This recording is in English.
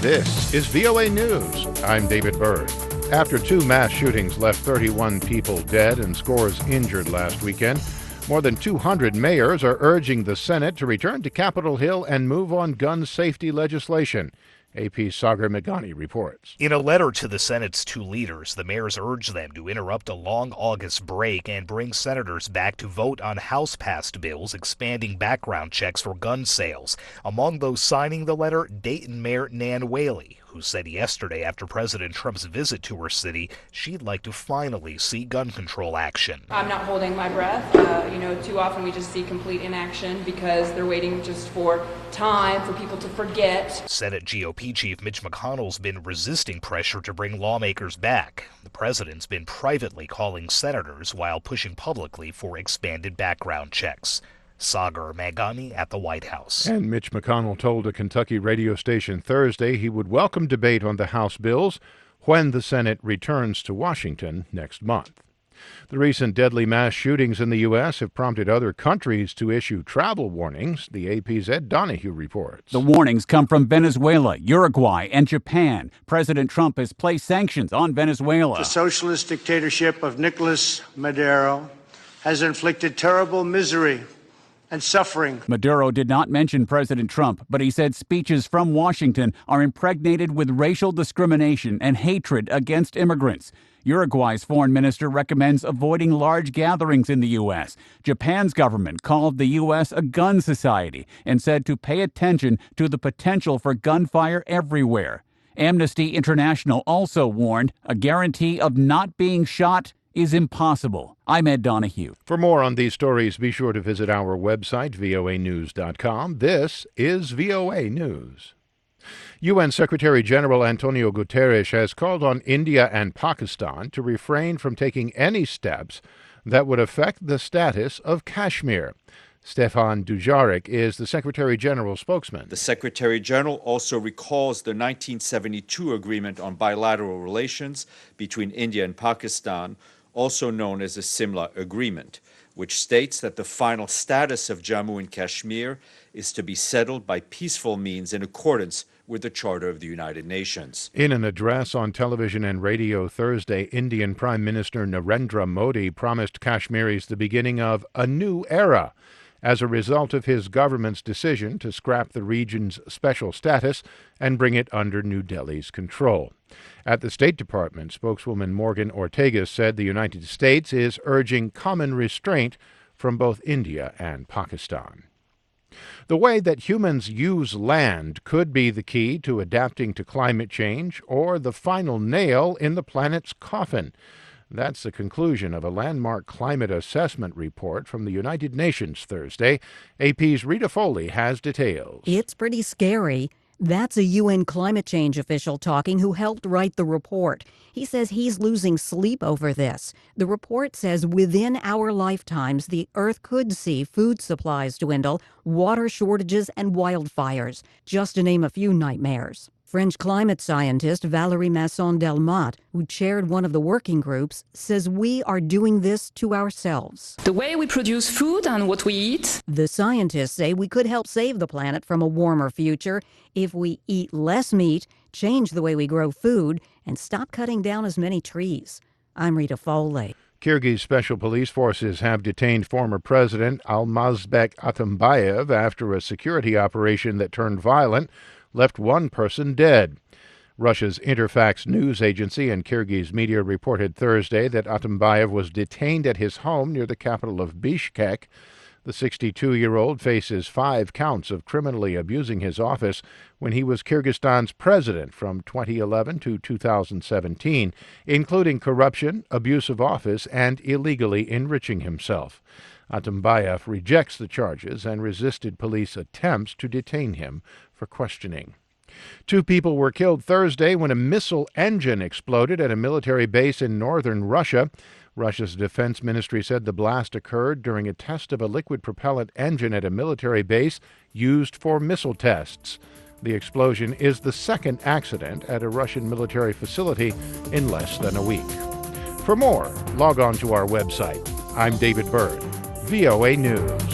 This is VOA News. I'm David Byrd. After two mass shootings left 31 people dead and scores injured last weekend, more than 200 mayors are urging the Senate to return to Capitol Hill and move on gun safety legislation. AP's Sagar Meghani reports. In a letter to the Senate's two leaders, the mayors urge them to interrupt a long August break and bring senators back to vote on House-passed bills expanding background checks for gun sales. Among those signing the letter, Dayton Mayor Nan Whaley, who said yesterday after President Trump's visit to her city, she'd like to finally see gun control action. I'm not holding my breath. Too often we just see complete inaction because they're waiting just for time for people to forget. Senate GOP Chief Mitch McConnell's been resisting pressure to bring lawmakers back. The president's been privately calling senators while pushing publicly for expanded background checks. Sagar Meghani at the White House. And Mitch McConnell told a Kentucky radio station Thursday he would welcome debate on the House bills when the Senate returns to Washington next month. The recent deadly mass shootings in the U.S. have prompted other countries to issue travel warnings. The AP's Ed Donahue reports. The warnings come from Venezuela, Uruguay, and Japan. President Trump has placed sanctions on Venezuela. The socialist dictatorship of Nicolas Maduro has inflicted terrible misery and suffering. Maduro did not mention President Trump, but he said speeches from Washington are impregnated with racial discrimination and hatred against immigrants. Uruguay's foreign minister recommends avoiding large gatherings in the U.S. Japan's government called the U.S. a gun society and said to pay attention to the potential for gunfire everywhere. Amnesty International also warned a guarantee of not being shot is impossible. I'm Ed Donahue. For more on these stories, be sure to visit our website, voanews.com. This is VOA News. UN Secretary General Antonio Guterres has called on India and Pakistan to refrain from taking any steps that would affect the status of Kashmir. Stefan Dujarric is the Secretary General's spokesman. The Secretary General also recalls the 1972 agreement on bilateral relations between India and Pakistan, also known as the Simla Agreement, which states that the final status of Jammu and Kashmir is to be settled by peaceful means in accordance with the Charter of the United Nations. In an address on television and radio Thursday, Indian Prime Minister Narendra Modi promised Kashmiris the beginning of a new era as a result of his government's decision to scrap the region's special status and bring it under New Delhi's control. At the State Department, spokeswoman Morgan Ortega said the United States is urging common restraint from both India and Pakistan. The way that humans use land could be the key to adapting to climate change or the final nail in the planet's coffin. That's the conclusion of a landmark climate assessment report from the United Nations Thursday. AP's Rita Foley has details. It's pretty scary. That's a UN climate change official talking who helped write the report. He says he's losing sleep over this. The report says within our lifetimes, the Earth could see food supplies dwindle, water shortages, and wildfires, just to name a few nightmares. French climate scientist Valérie Masson-Delmotte, who chaired one of the working groups, says we are doing this to ourselves. The way we produce food and what we eat. The scientists say we could help save the planet from a warmer future if we eat less meat, change the way we grow food, and stop cutting down as many trees. I'm Rita Foley. Kyrgyz special police forces have detained former President Almazbek Atambayev after a security operation that turned violent left one person dead. Russia's Interfax news agency and Kyrgyz media reported Thursday that Atambayev was detained at his home near the capital of Bishkek. The 62-year-old faces 5 counts of criminally abusing his office when he was Kyrgyzstan's president from 2011 to 2017, including corruption, abuse of office, and illegally enriching himself. Atambayev rejects the charges and resisted police attempts to detain him for questioning. 2 people were killed Thursday when a missile engine exploded at a military base in northern Russia. Russia's defense ministry said the blast occurred during a test of a liquid propellant engine at a military base used for missile tests. The explosion is the second accident at a Russian military facility in less than a week. For more, log on to our website. I'm David Byrd, VOA News.